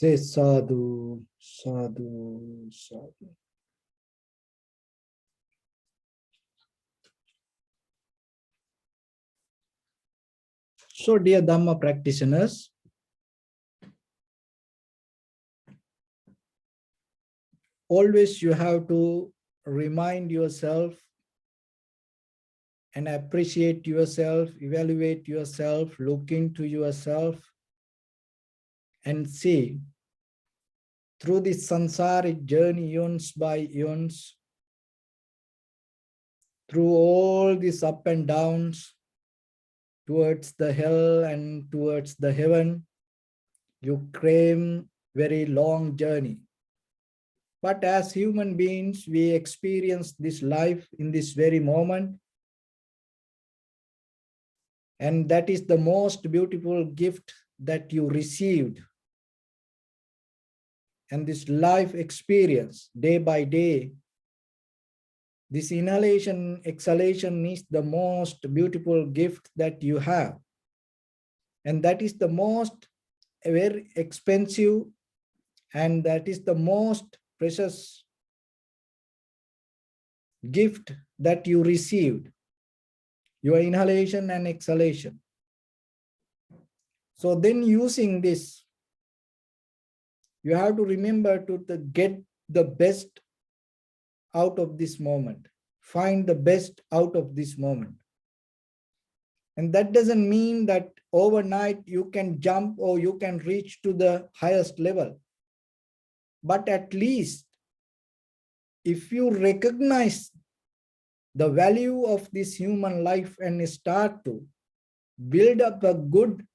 Say sadhu, sadhu, sadhu. So, dear Dhamma practitioners, always you have to remind yourself and appreciate yourself, evaluate yourself, look into yourself, and see through this samsaric journey, eons by eons, through all these up and downs, towards the hell and towards the heaven, you claim very long journey. But as human beings, we experience this life in this very moment. And that is the most beautiful gift that you received. And this life experience, day by day, this inhalation, exhalation is the most beautiful gift that you have. And that is the most very expensive, and that is the most precious gift that you received, your inhalation and exhalation. So then using this, you have to remember to get the best out of this moment, find the best out of this moment. And that doesn't mean that overnight you can jump or you can reach to the highest level. But at least if you recognize the value of this human life and start to build up a good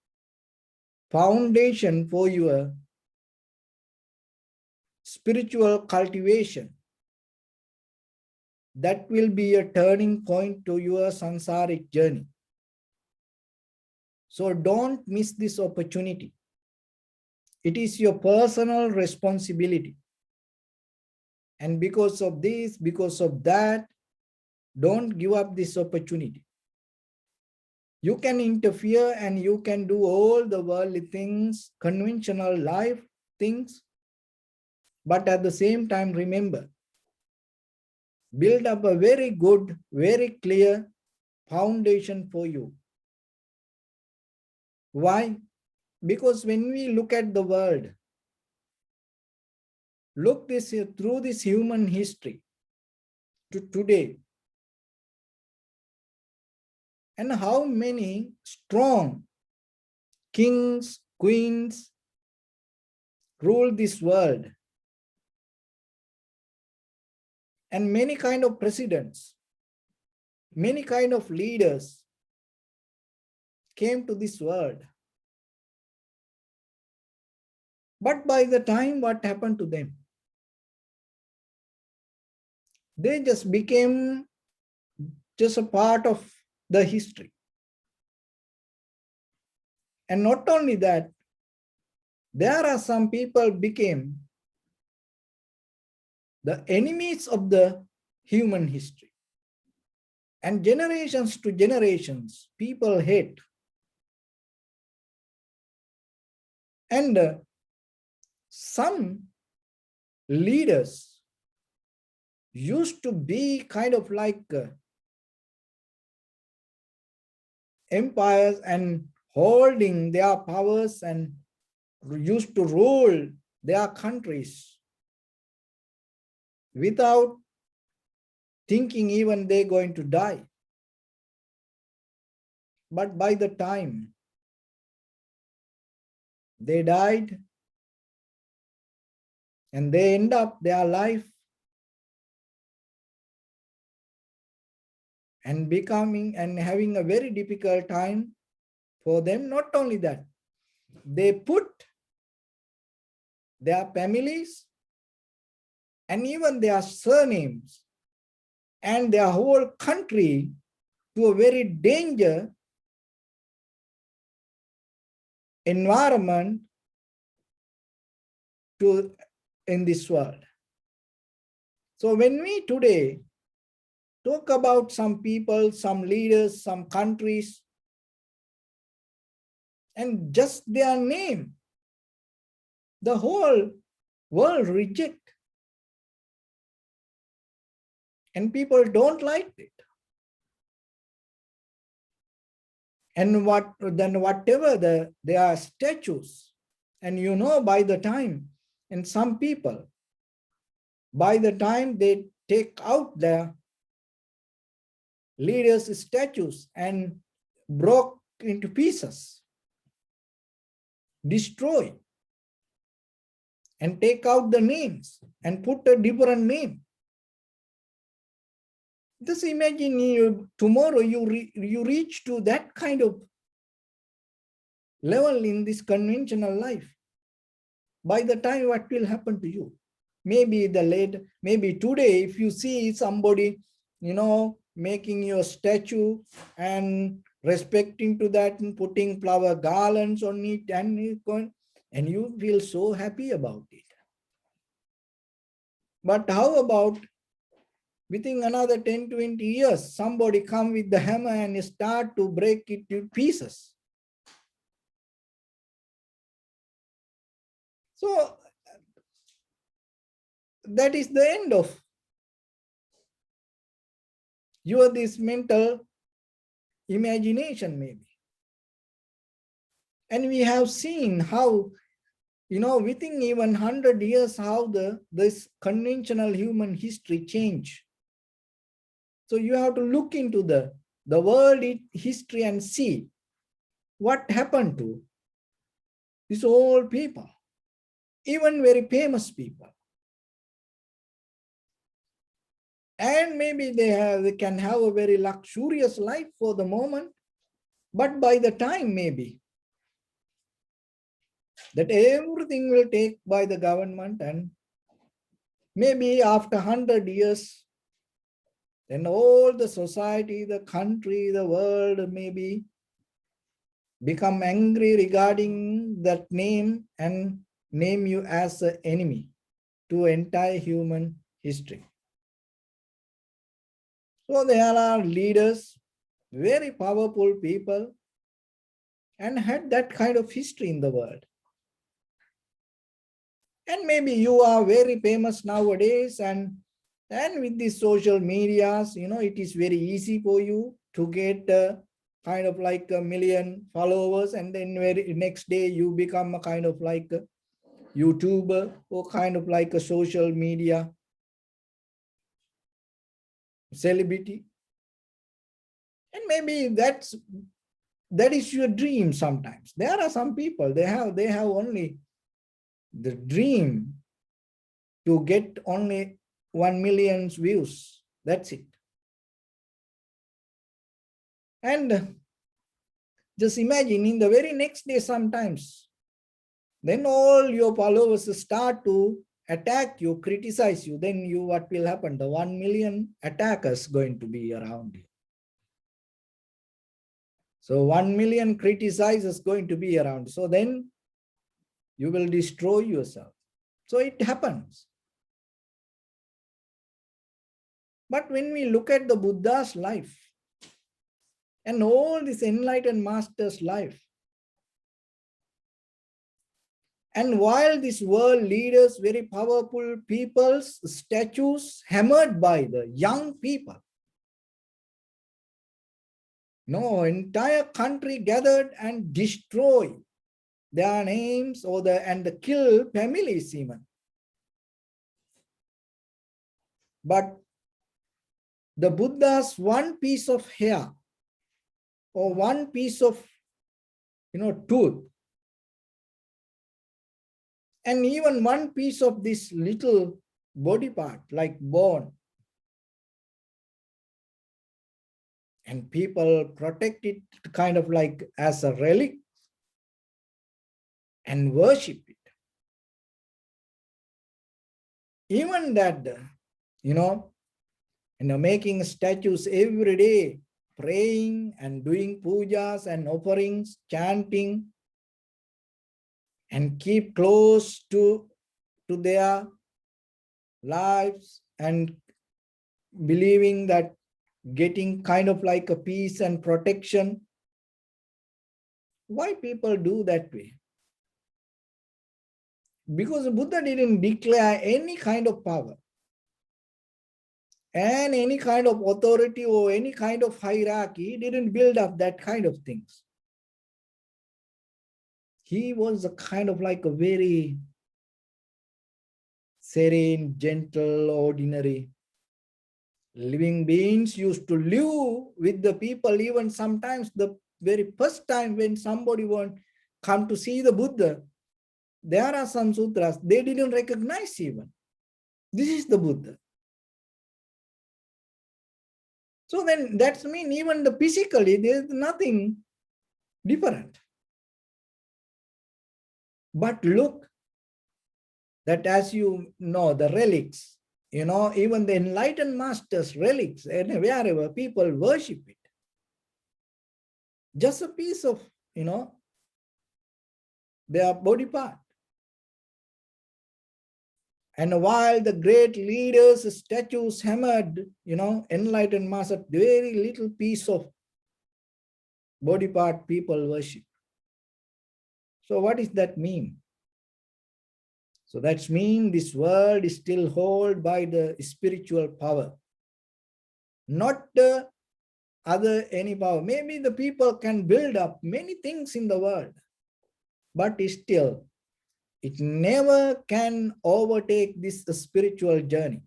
foundation for your spiritual cultivation, that will be a turning point to your samsaric journey. So don't miss this opportunity. It is your personal responsibility. And because of this, because of that, don't give up this opportunity. You can interfere and you can do all the worldly things, conventional life things, but at the same time, remember, build up a very good, very clear foundation for you. Why? Because when we look at the world, look this through this human history to today, and how many strong kings, queens rule this world, and many kind of presidents, many kind of leaders came to this world. But by the time, what happened to them? They just became just a part of the history. And not only that, there are some people became the enemies of the human history. And generations to generations, people hate. And some leaders used to be kind of like empires and holding their powers and used to rule their countries without thinking even they're going to die. But by the time they died and they end up their life and becoming and having a very difficult time for them. Not only that, they put their families and even their surnames and their whole country to a very danger environment in this world. So when we today talk about some people, some leaders, some countries, and just their name, the whole world reject, and people don't like it. And whatever they are statues, and by the time, and some people, by the time they take out their leaders' statues and broke into pieces, destroy, and take out the names and put a different name. Just imagine tomorrow you reach to that kind of level in this conventional life. By the time, what will happen to you? Maybe maybe today, if you see somebody, making your statue and respecting to that and putting flower garlands on it, and you feel so happy about it. But how about within another 10, 20 years, somebody come with the hammer and start to break it to pieces? So that is the end of this mental imagination, maybe. And we have seen how, within even 100 years, how this conventional human history changed. So you have to look into the world history and see what happened to these old people, even very famous people. And maybe they can have a very luxurious life for the moment, but by the time, maybe, that everything will take by the government, and maybe after 100 years, then all the society, the country, the world maybe become angry regarding that name and name you as an enemy to entire human history. So there are leaders, very powerful people, and had that kind of history in the world. And maybe you are very famous nowadays, and with these social medias, it is very easy for you to get kind of like 1 million followers, and then next day you become a kind of like a YouTuber or kind of like a social media celebrity. And maybe that is your dream sometimes. There are some people, they have only the dream to get only 1 million views. That's it. And just imagine, in the very next day sometimes, then all your followers start to attack you, criticize you. Then what will happen? The 1 million attackers going to be around you. So 1 million criticizers going to be around. So then you will destroy yourself. So it happens. But when we look at the Buddha's life and all this enlightened master's life, and while this world leaders, very powerful people's statues hammered by the young people, entire country gathered and destroy their names and kill families even. But the Buddha's one piece of hair or one piece of tooth, and even one piece of this little body part like bone, and people protect it kind of like as a relic and worship it. Even that, making statues every day, praying and doing pujas and offerings, chanting, and keep close to their lives and believing that getting kind of like a peace and protection. Why people do that way? Because the Buddha didn't declare any kind of power and any kind of authority or any kind of hierarchy. He didn't build up that kind of things. He was a kind of like a very serene, gentle, ordinary living beings used to live with the people. Even sometimes the very first time when somebody won't come to see the Buddha, there are some sutras, they didn't recognize even. This is the Buddha. So then that's mean even the physically, there's nothing different. But look, that as you know, the relics, even the enlightened masters' relics, and wherever people worship it, just a piece of, their body part. And while the great leaders' statues hammered, enlightened master, very little piece of body part people worship. So what does that mean? So that means this world is still held by the spiritual power, not the other any power. Maybe the people can build up many things in the world, but still it never can overtake this spiritual journey,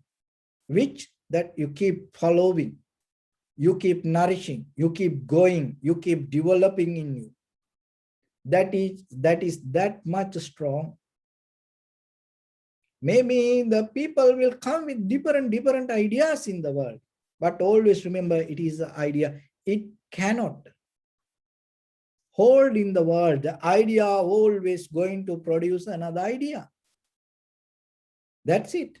which that you keep following, you keep nourishing, you keep going, you keep developing in you. That is that much strong. Maybe the people will come with different ideas in the world, but always remember it is the idea. It cannot hold in the world. The idea always going to produce another idea. That's it.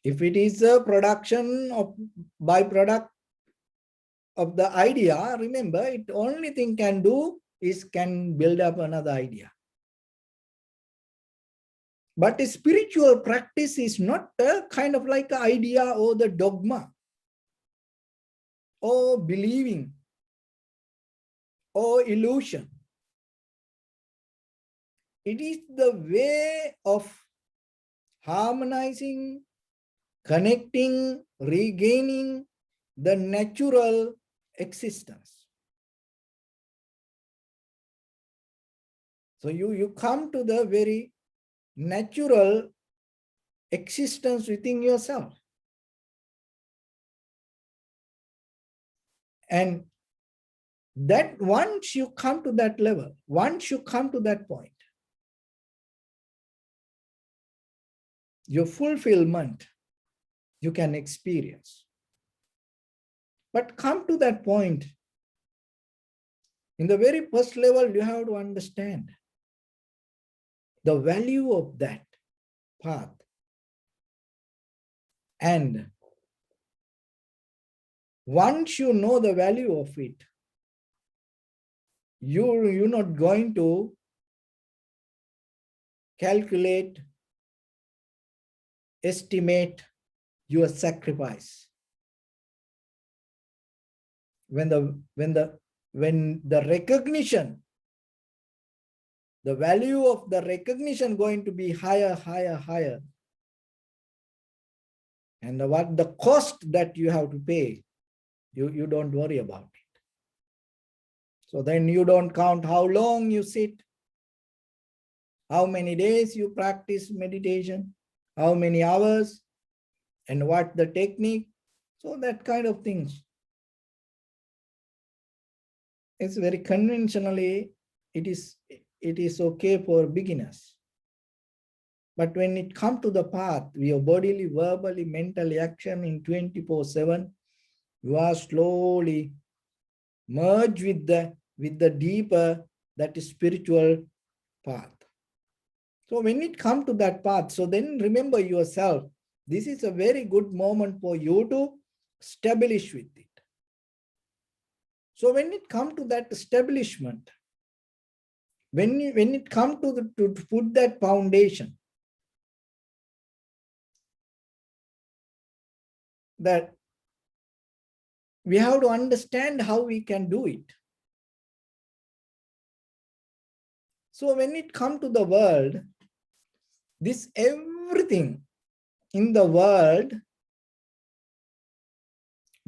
If it is a production of byproduct of the idea, remember it only thing can do is can build up another idea. But a spiritual practice is not a kind of like an idea or the dogma or believing or illusion. It is the way of harmonizing, connecting, regaining the natural existence. So you come to the very natural existence within yourself. And that once you come to that level, once you come to that point, your fulfillment you can experience. But come to that point, in the very first level, you have to understand the value of that path. And once you know the value of it, you're not going to calculate, estimate your sacrifice. When the recognition, the value of the recognition going to be higher, higher, higher. And what the cost that you have to pay, you don't worry about it. So then you don't count how long you sit, how many days you practice meditation, how many hours, and what the technique. So that kind of things. It's very conventionally, it is okay for beginners. But when it comes to the path, your bodily, verbally, mentally action in 24/7, you are slowly merge with the deeper, that is spiritual path. So when it comes to that path, so then remember yourself, this is a very good moment for you to establish with it. So when it comes to that establishment, when it comes to put that foundation, that we have to understand how we can do it. So when it comes to the world, this everything in the world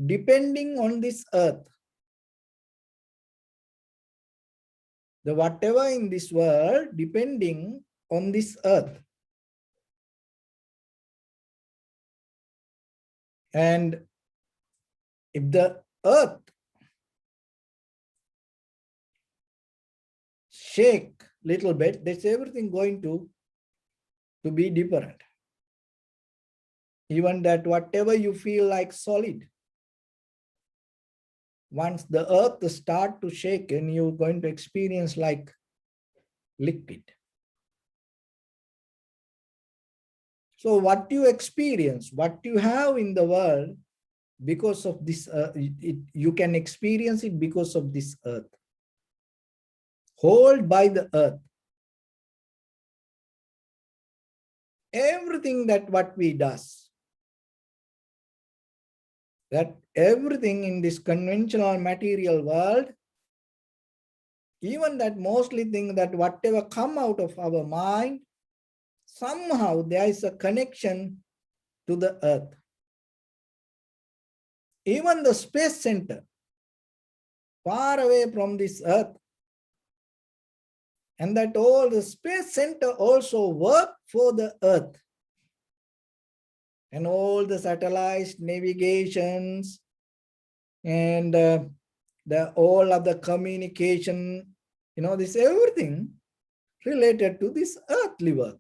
depending on this earth, the whatever in this world depending on this earth. And if the earth shake little bit, that's everything going to be different. Even that whatever you feel like solid, once the earth start to shake and you're going to experience like liquid. So what you experience, what you have in the world, because of this, you can experience it because of this earth. Hold by the earth. Everything that what we does, that everything in this conventional material world, even that mostly thing that whatever come out of our mind, somehow there is a connection to the earth. Even the space center, far away from this earth, and that all the space center also work for the earth. And all the satellites, navigations, and the all of the communication, this everything related to this earthly work.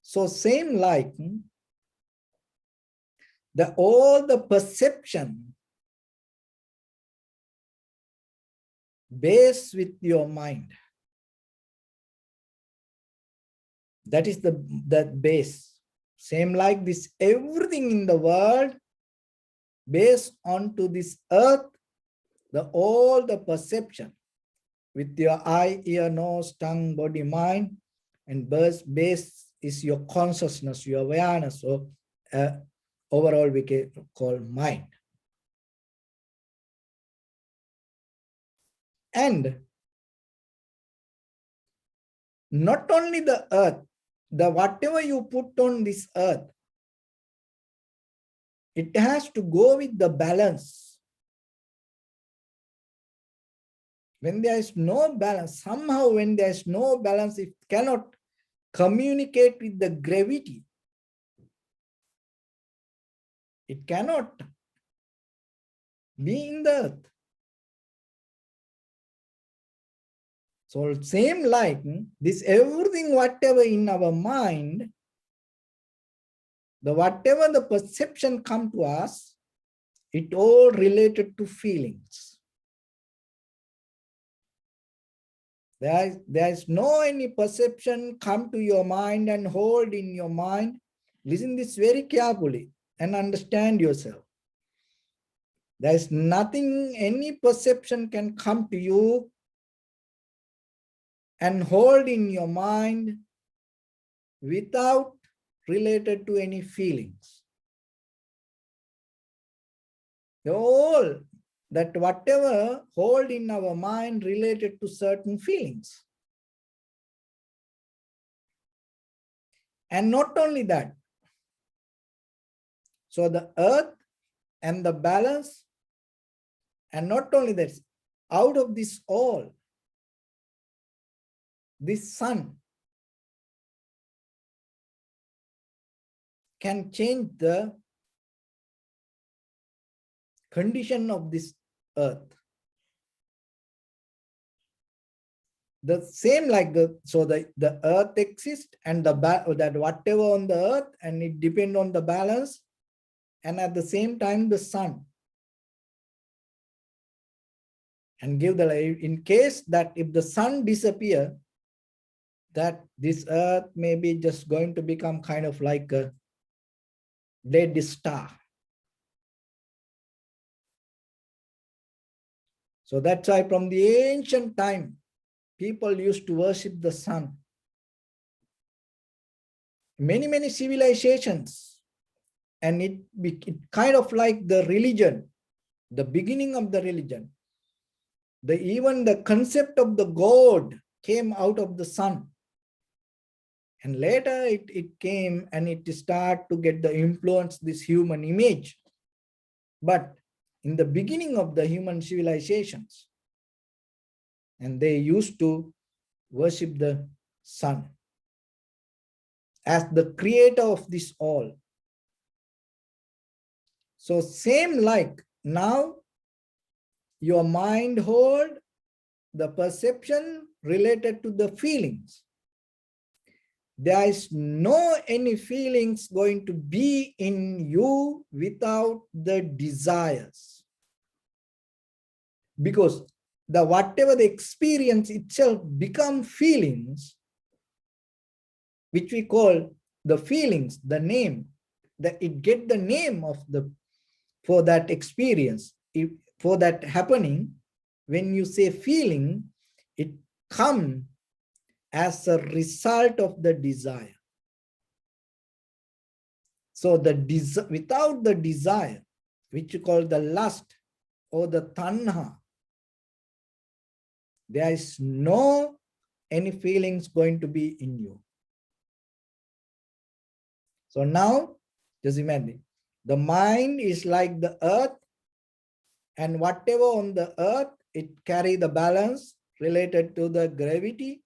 So same like all the perception based with your mind. That is that base. Same like this, everything in the world based onto this earth, all the perception with your eye, ear, nose, tongue, body, mind, and base is your consciousness, your awareness. So overall we can call mind. And not only the earth, whatever you put on this earth, it has to go with the balance. When there is no balance, somehow when there is no balance, it cannot communicate with the gravity. It cannot be in the earth. So same like this, everything whatever in our mind, whatever the perception come to us, it all related to feelings. There is no any perception come to your mind and hold in your mind. Listen this very carefully and understand yourself. There is nothing, any perception can come to you and hold in your mind without related to any feelings. All that whatever hold in our mind related to certain feelings. And not only that, so the earth and the balance, and not only that, out of this all, this sun can change the condition of this earth. The same like the earth exists and that whatever on the earth, and it depends on the balance, and at the same time the sun. And give the light in case that if the sun disappear, that this earth may be just going to become kind of like a dead star. So that's why from the ancient time, people used to worship the sun. Many civilizations, and it kind of like the religion, the beginning of the religion. Even the concept of the God came out of the sun. And later it came and it started to get the influence, this human image. But in the beginning of the human civilizations, and they used to worship the sun as the creator of this all. So same like now, your mind hold the perception related to the feelings. There is no any feelings going to be in you without the desires. Because the whatever the experience itself become feelings, which we call the feelings, the name, that it get the name of the, for that experience, if, for that happening. When you say feeling, it comes as a result of the desire. So the without the desire, which you call the lust or the tanha, there is no any feelings going to be in you. So now, just imagine, the mind is like the earth, and whatever on the earth, it carry the balance related to the gravity.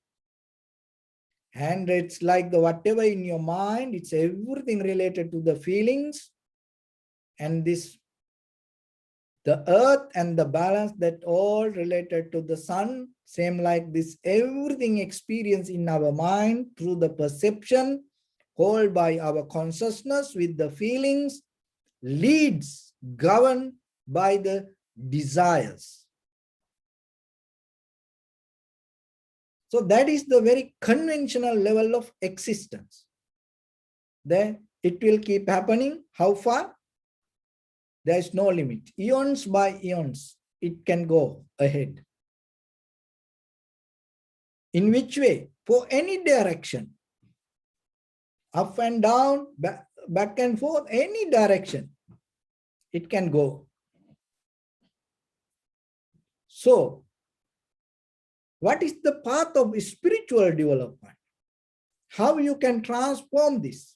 And it's like the whatever in your mind, it's everything related to the feelings. And this, the earth and the balance, that all related to the sun. Same like this, everything experience in our mind through the perception, held by our consciousness with the feelings, leads, governed by the desires. So that is the very conventional level of existence. Then it will keep happening. How far? There is no limit. Eons by eons, it can go ahead. In which way? For any direction. Up and down, back and forth, any direction, it can go. So, what is the path of spiritual development? How you can transform this?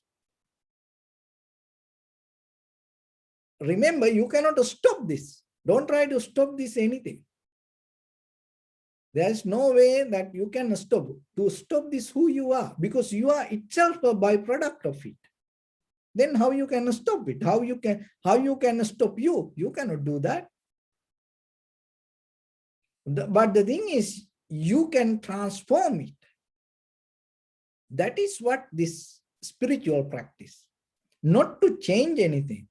Remember, you cannot stop this. Don't try to stop this anything. There is no way that you can stop. To stop this who you are, because you are itself a byproduct of it. Then how you can stop it? How you can stop you? You cannot do that. But the thing is, you can transform it. That is what this spiritual practice. Not to change anything.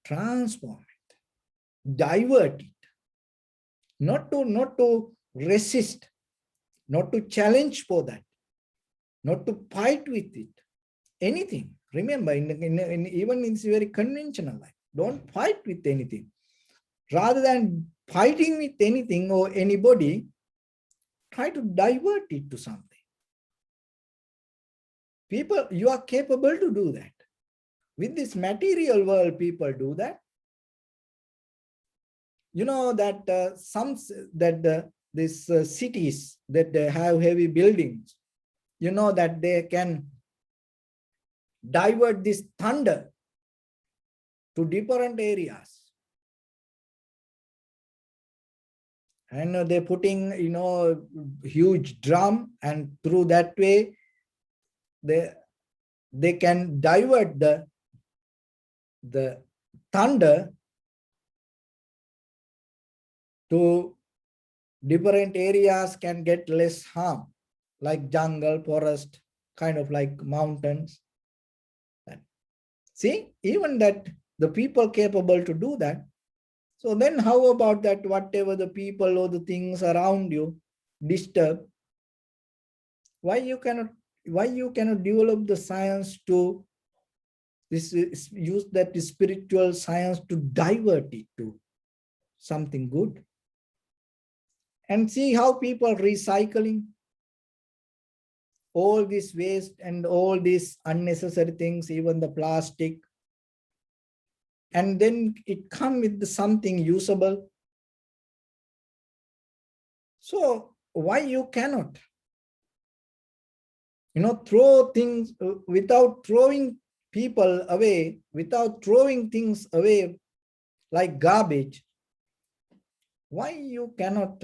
Transform it. Divert it. Not to resist. Not to challenge for that. Not to fight with it. Anything. Remember, even in this very conventional life, don't fight with anything. Rather than fighting with anything or anybody, try to divert it to something. People, you are capable to do that. With this material world, people do that. You know that these cities that they have heavy buildings, you know that they can divert this thunder to different areas. And they're putting, huge drum, and through that way, they can divert the thunder to different areas, can get less harm, like jungle, forest, kind of like mountains. See, even that the people capable to do that. So then how about that whatever the people or the things around you disturb? Why you cannot develop the science to use that spiritual science to divert it to something good? And see how people recycling all this waste and all these unnecessary things, even the plastic, and then it comes with something usable. So why you cannot? Throw things without throwing people away, without throwing things away like garbage. Why you cannot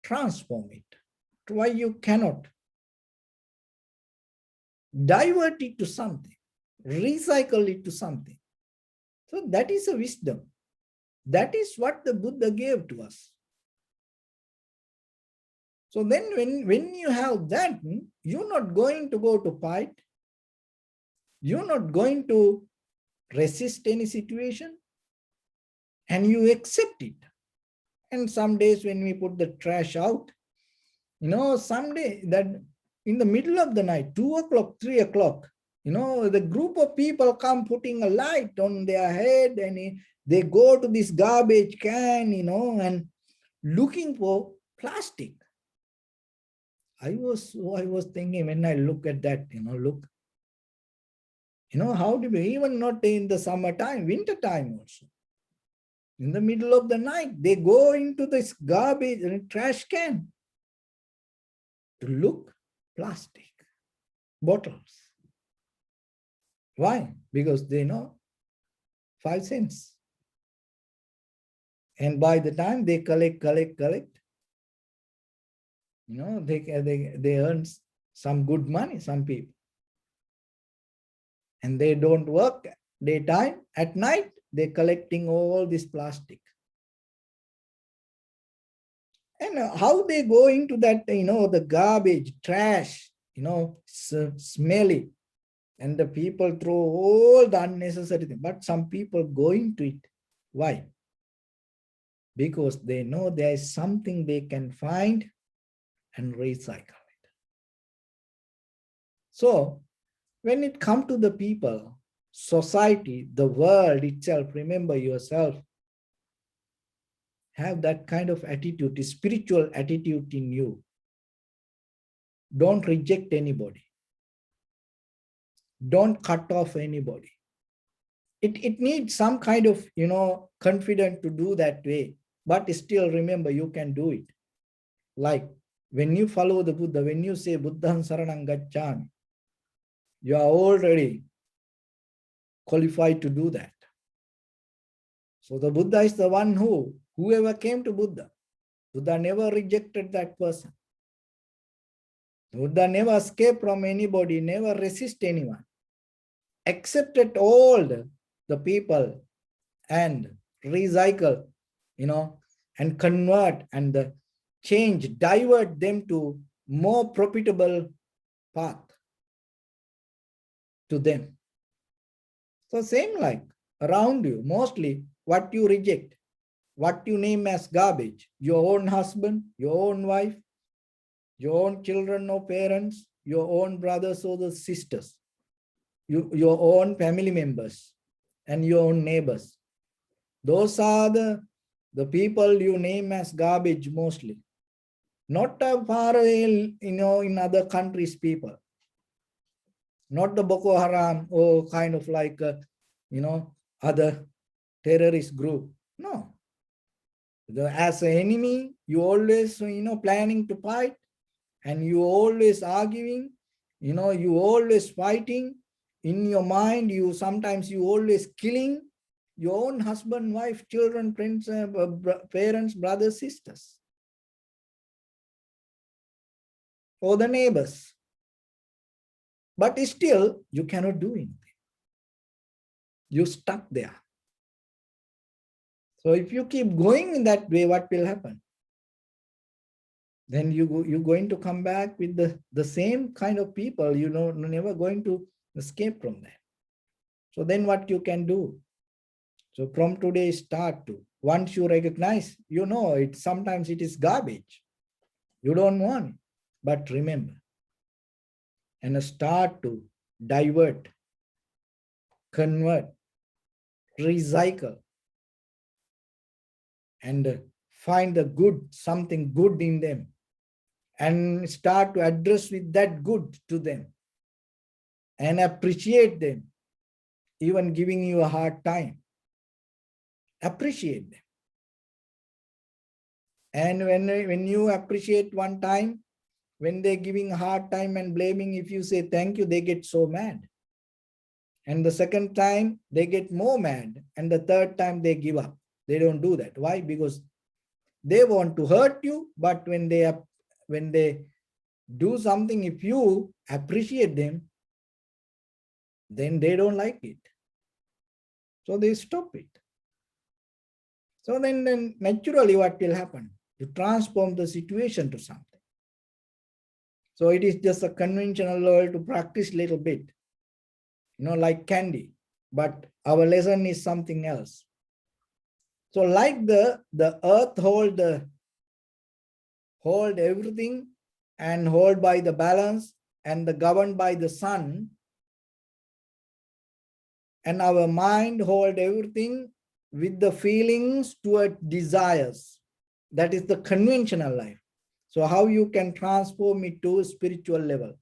transform it? Why you cannot divert it to something, recycle it to something? So that is a wisdom. That is what the Buddha gave to us. So then when you have that, you're not going to go to fight. You're not going to resist any situation, and you accept it. And some days when we put the trash out, someday that in the middle of the night, 2 o'clock, 3 o'clock, the group of people come putting a light on their head, and they go to this garbage can, and looking for plastic. I was thinking when I look at that, look, how do we, even not in the summertime, winter time also, in the middle of the night, they go into this garbage and trash can to look plastic bottles. Why? Because they know 5 cents. And by the time they collect, they earn some good money, some people. And they don't work daytime. At night, they're collecting all this plastic. And how they go into that, the garbage, trash, smelly. And the people throw all the unnecessary things. But some people go into it. Why? Because they know there is something they can find and recycle it. So when it comes to the people, society, the world itself, remember yourself, have that kind of attitude, spiritual attitude in you. Don't reject anybody. Don't cut off anybody. It needs some kind of, confidence to do that way. But still remember, you can do it. Like when you follow the Buddha, when you say Buddham Saranam Gacchami, you are already qualified to do that. So the Buddha is the one whoever came to Buddha never rejected that person. Buddha never escaped from anybody, never resist anyone, accepted all the people and recycle, and convert and change, divert them to more profitable path to them. So same like around you, mostly what you reject, what you name as garbage, your own husband, your own wife, your own children or parents, your own brothers or the sisters, your own family members, and your own neighbors. Those are the people you name as garbage mostly. Not far away, in other countries people. Not the Boko Haram or kind of like, other terrorist group. No. As an enemy, you always, planning to fight, and you always arguing, you always fighting. In your mind, sometimes you always killing your own husband, wife, children, friends, parents, brothers, sisters, or the neighbors. But still, you cannot do anything. You're stuck there. So if you keep going in that way, what will happen? Then you're going to come back with the same kind of people, never going to escape from that. So then what you can do? So from today, start to, once you recognize, sometimes it is garbage. You don't want it, but remember, and start to divert, convert, recycle, and find the good, something good in them, and start to address with that good to them and appreciate them, even giving you a hard time. Appreciate them. And when you appreciate one time, when they're giving a hard time and blaming, if you say thank you, they get so mad. And the second time, they get more mad. And the third time, they give up. They don't do that. Why? Because they want to hurt you, but when they do something, if you appreciate them, then they don't like it. So they stop it. So then naturally what will happen? You transform the situation to something. So it is just a conventional level to practice a little bit, like candy, but our lesson is something else. So like the earth hold everything and hold by the balance and the governed by the sun, and our mind hold everything with the feelings toward desires. That is the conventional life. So how you can transform it to a spiritual level?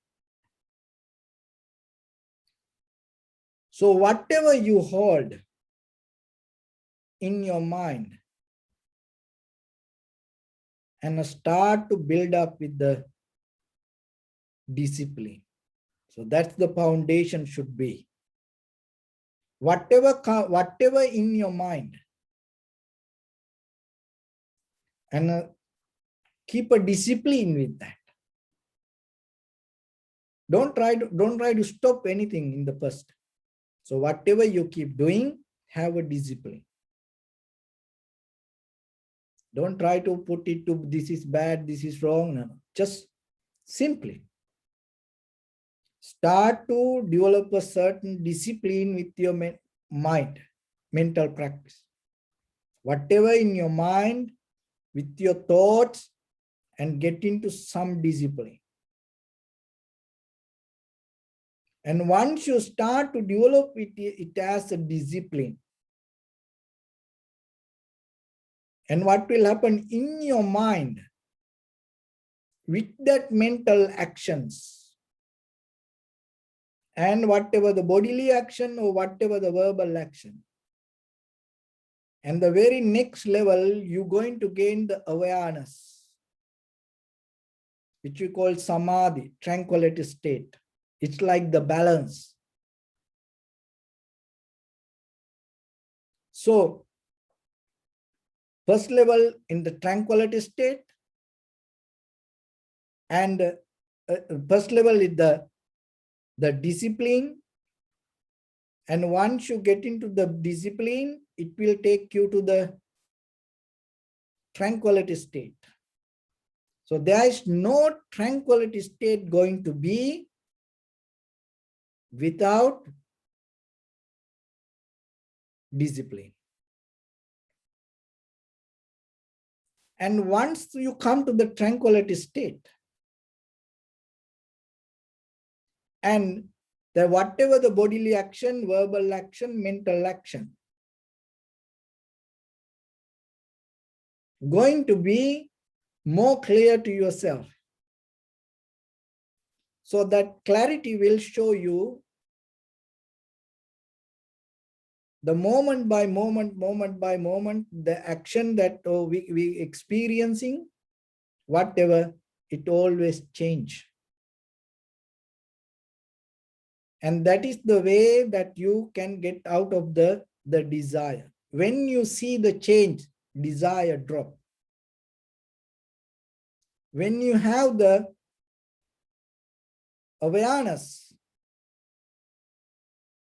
So whatever you hold in your mind and start to build up with the discipline. So that's the foundation should be. Whatever in your mind, and keep a discipline with that. Don't try to stop anything in the first. So whatever you keep doing, have a discipline. Don't try to put it to this is bad, this is wrong. No. Just simply start to develop a certain discipline with your mind, mental practice. Whatever in your mind, with your thoughts, and get into some discipline. And once you start to develop it as a discipline. And what will happen in your mind with that mental actions and whatever the bodily action or whatever the verbal action. And the very next level, you're going to gain the awareness, which we call samadhi, tranquility state. It's like the balance. So, first level in the tranquility state, and first level is the discipline. And once you get into the discipline, it will take you to the tranquility state. So there is no tranquility state going to be without discipline. And once you come to the tranquility state, and whatever the bodily action, verbal action, mental action, going to be more clear to yourself. So that clarity will show you the moment by moment, the action that we experiencing, whatever, it always change. And that is the way that you can get out of the desire. When you see the change, desire drop. When you have the awareness,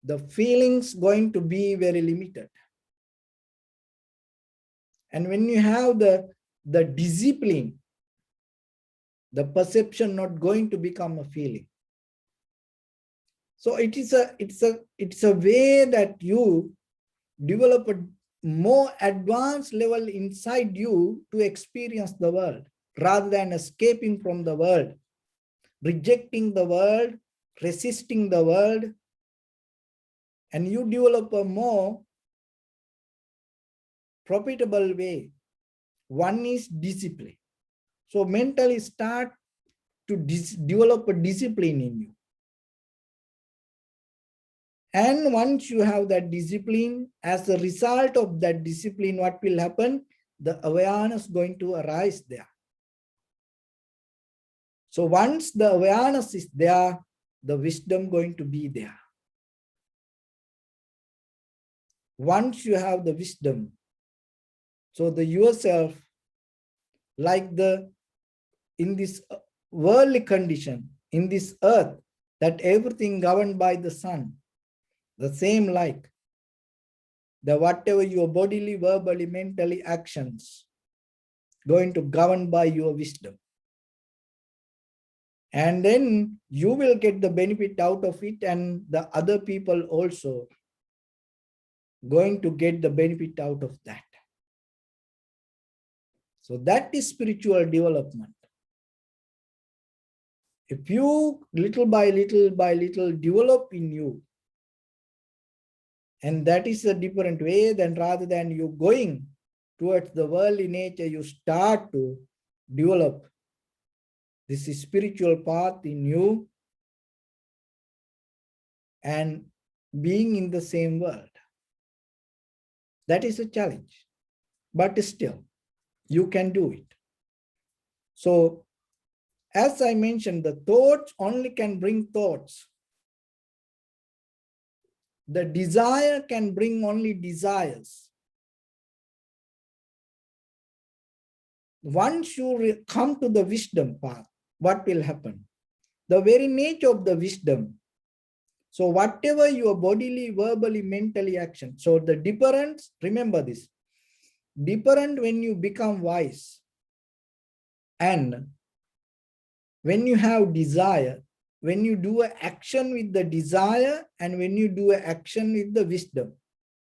the feelings going to be very limited. And when you have the discipline, the perception not going to become a feeling. So it's a way that you develop a more advanced level inside you to experience the world, rather than escaping from the world, rejecting the world, resisting the world. And you develop a more profitable way. One is discipline. So mentally start to develop a discipline in you. And once you have that discipline, as a result of that discipline, what will happen? the awareness going to arise there. So once the awareness is there, the wisdom going to be there. Once you have the wisdom, so the yourself, like the in this worldly condition, in this earth, that everything governed by the sun, the same like the whatever your bodily, verbally, mentally actions going to govern by your wisdom. And then you will get the benefit out of it, and the other people also going to get the benefit out of that. So that is spiritual development. If you little by little develop in you, and that is a different way, than rather than you going towards the worldly nature, you start to develop this spiritual path in you and being in the same world. That is a challenge, but still you can do it. So as I mentioned, the thoughts only can bring thoughts. The desire can bring only desires. Once you come to the wisdom path, what will happen? The very nature of the wisdom. So whatever your bodily, verbally, mentally action. So the difference, remember this, different when you become wise and when you have desire, when you do an action with the desire and when you do an action with the wisdom,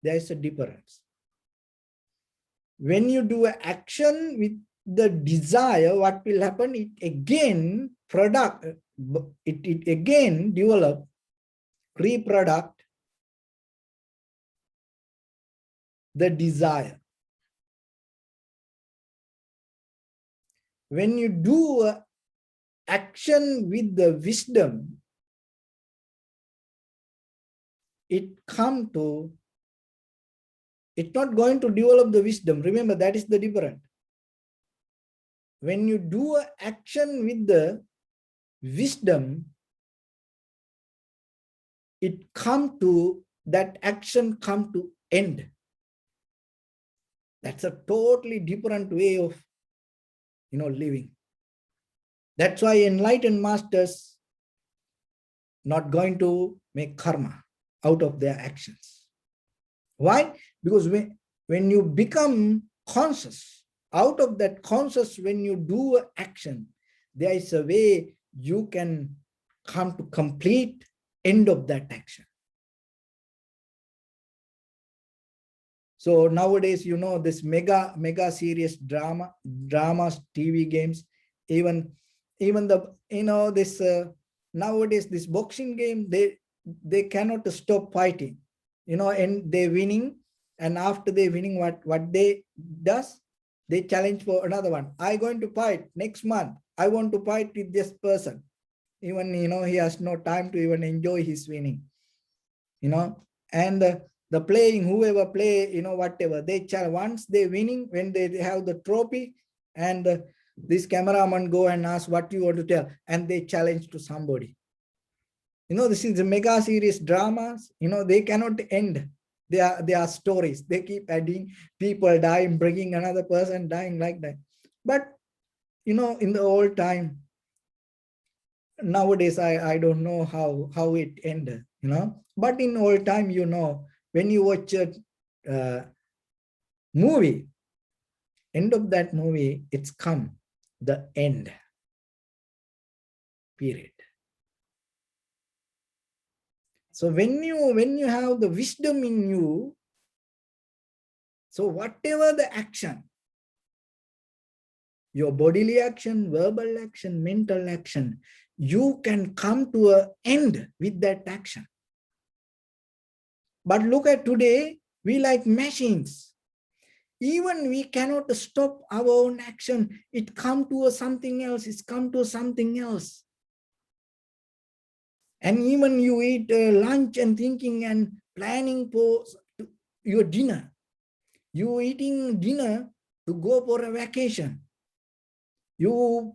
there is a difference. When you do an action with the desire, what will happen? It again it again develop, reproduct the desire. When you do an action with the wisdom, it's not going to develop the wisdom. Remember, that is the difference. When you do an action with the wisdom, that action come to end. That's a totally different way of living. That's why enlightened masters not going to make karma out of their actions. Why? Because when you become conscious, out of that conscious, when you do an action, there is a way you can come to complete end of that action. So nowadays, this mega serious dramas, TV games, even this nowadays this boxing game, they cannot stop fighting, and they winning, and after they winning, what they does, they challenge for another one. I going to fight next month. I want to fight with this person. Even he has no time to even enjoy his winning. And the playing, whoever play, whatever they challenge. Once they winning, when they have the trophy, and this cameraman go and ask what you want to tell, and they challenge to somebody. This is the mega serious dramas. They cannot end. They are stories. They keep adding, people dying, bringing another person dying, like that. But in the old time, nowadays I don't know how it ended, but in old time, when you watch a movie, end of that movie, it's come the end, period. So when you have the wisdom in you, so whatever the action, your bodily action, verbal action, mental action, you can come to an end with that action. But look at today, we like machines. Even we cannot stop our own action. It come to something else. It's come to something else. And even you eat lunch and thinking and planning for your dinner. You eating dinner to go for a vacation. You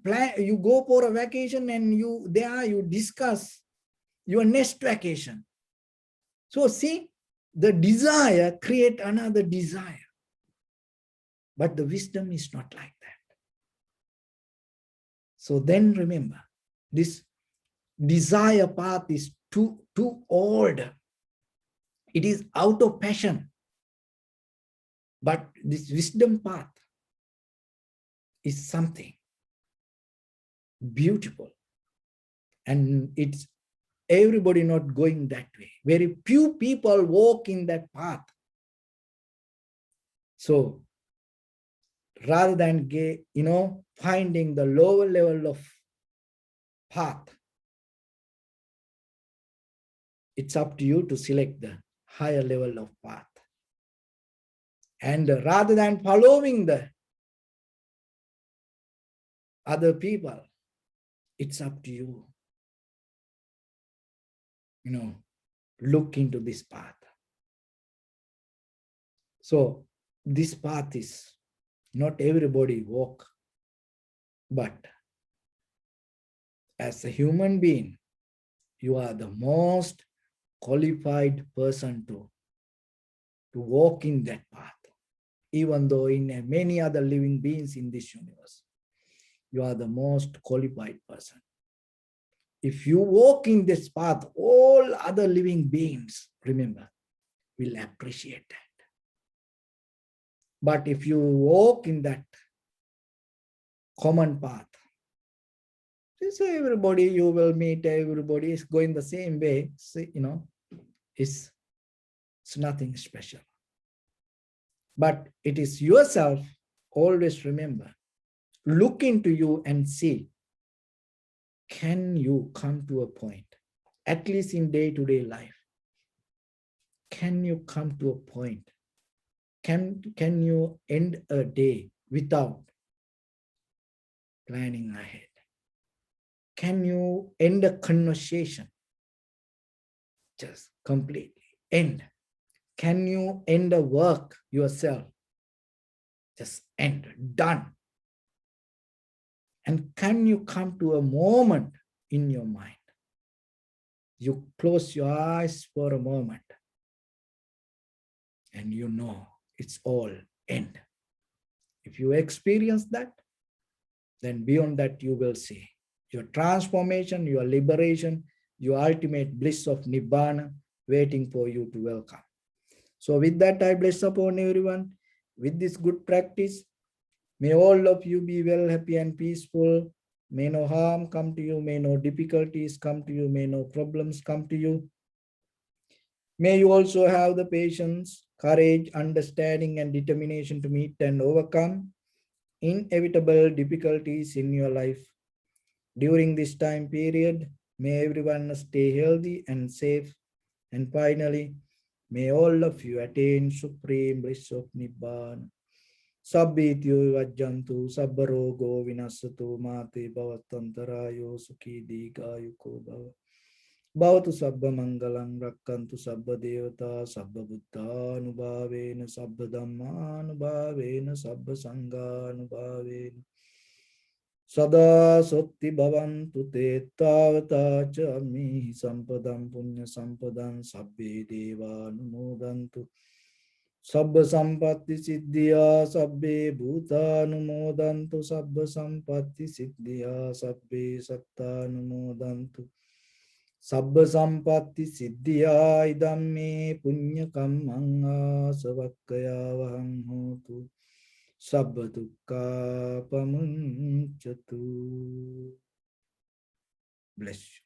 go for a vacation and you discuss your next vacation. So see, the desire create another desire. But the wisdom is not like that. So then remember, this desire path is too old. It is out of passion. But this wisdom path is something beautiful. And it's everybody not going that way. Very few people walk in that path. So rather than finding the lower level of path, it's up to you to select the higher level of path. And rather than following the other people, it's up to you. Look into this path. So this path is not everybody walk, but as a human being, you are the most qualified person to walk in that path. Even though in many other living beings in this universe, you are the most qualified person. If you walk in this path, all other living beings, remember, will appreciate that. But if you walk in that common path, so everybody you will meet, everybody is going the same way. So, it's nothing special. But it is yourself, always remember, look into you and see, can you come to a point, at least in day-to-day life, can you come to a point, can you end a day without planning ahead? Can you end a conversation? Just completely end. Can you end a work yourself? Just end, done. And can you come to a moment in your mind? You close your eyes for a moment and you know it's all end. If you experience that, then beyond that you will see your transformation, your liberation, your ultimate bliss of Nibbana waiting for you to welcome. So with that, I bless upon everyone. With this good practice, may all of you be well, happy and peaceful. May no harm come to you. May no difficulties come to you. May no problems come to you. May you also have the patience, courage, understanding and determination to meet and overcome inevitable difficulties in your life. During this time period, may everyone stay healthy and safe. And finally, may all of you attain supreme bliss of Nibbana. Sabbityo vajjantu sabbarogo vinasatu mate bhavatantarayo sukhi digayuko bhava. Bhavatu sabba mangalam rakkantu sabba devata sabba buddha anubhavena sabba dhamma anubhavena sabba sangha anubhavena. Sada sotti bhavantu te tavata cha mi sampadam punya sampadam sabbe deva anumodantu. Sabba sampatti siddhya sabbe bhuta anumodantu. Sabba sampatti siddhya sabbe satta anumodantu. Sabba sampatti siddhya idamme punya kammang asavakkaya vaham hotu. Sabba dukkha pamuncatu. Bless you.